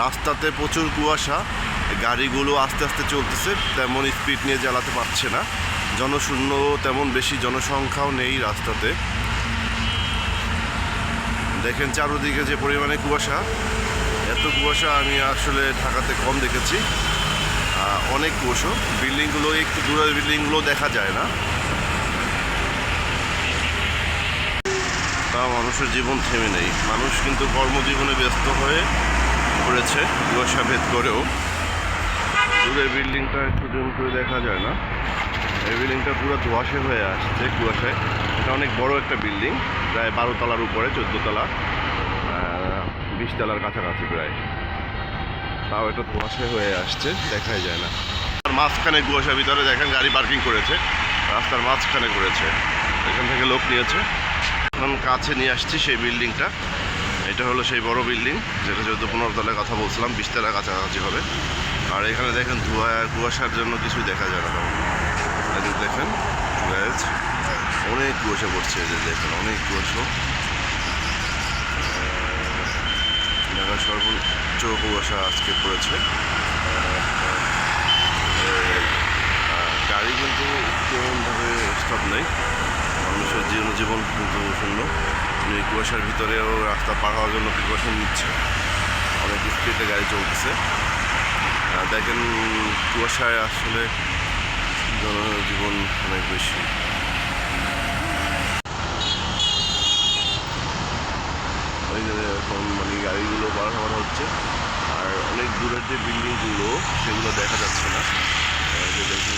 রাস্তাতে প্রচুর কুয়াশা, গাড়িগুলো আস্তে আস্তে চলতেছে, তেমন স্পিড নিয়ে চালাতে পারছে না। জনশূন্য, তেমন বেশি জনসংখ্যাও নেই রাস্তাতে। দেখেন চারদিকে যে পরিমাণে কুয়াশা, এত কুয়াশা আমি আসলে ঢাকাতে কম দেখেছি। অনেক কুয়াশা, বিল্ডিংগুলো একটু দূরের বিল্ডিংগুলো দেখা যায় না। তা মানুষের জীবন থেমে নেই, মানুষ কিন্তু কর্মজীবনে ব্যস্ত হয়ে পড়েছে কুয়াশা ভেদ করেও। দূরের বিল্ডিংটা একটু জুম করে দেখা যায় না, এই বিল্ডিংটা পুরো ধোঁয়াশে হয়ে আসছে কুয়াশায়। এটা অনেক বড় একটা বিল্ডিং, প্রায় 12 তলার উপরে, 14 তলা, 20 তলার কাছাকাছি প্রায়। তাও এটা ধোঁয়াশে হয়ে আসছে, দেখাই যায় না। আর মাঝখানে কুয়াশার ভিতরে দেখেন গাড়ি পার্কিং করেছে, রাস্তার মাঝখানে করেছে, এখান থেকে লোক নিয়েছে। এখন কাছে নিয়ে আসছি সেই বিল্ডিংটা। এটা হলো সেই বড় বিল্ডিং, যেটা 14-15 তলার কথা বলছিলাম, 20 তলার কাছাকাছি হবে। আর এখানে দেখেন ধোঁয়া আর কুয়াশার জন্য কিছুই দেখা যায় না তেমন। দেখেন অনেক কুয়াশা পড়ছে, যে দেখেন অনেক কুয়াশা। ঢাকার সর্বোচ্চ কুয়াশা আজকে পড়েছে। গাড়ি কিন্তু তেমনভাবে স্টপ নেই, মানুষের জীবন কিন্তু শূন্য। এই কুয়াশার ভিতরেও রাস্তা পার হওয়ার জন্য প্রিকশন নিচ্ছে, অনেক স্পিডে গাড়ি চলতেছে। দেখেন কুয়াশায় আসলে জনজীবন অনেক বেশি। ওই যে এখন মানে গাড়িগুলো পার হওয়ার হচ্ছে, আর অনেক দূরের যে বিল্ডিংগুলো সেগুলো দেখা যাচ্ছে না। যে দেখুন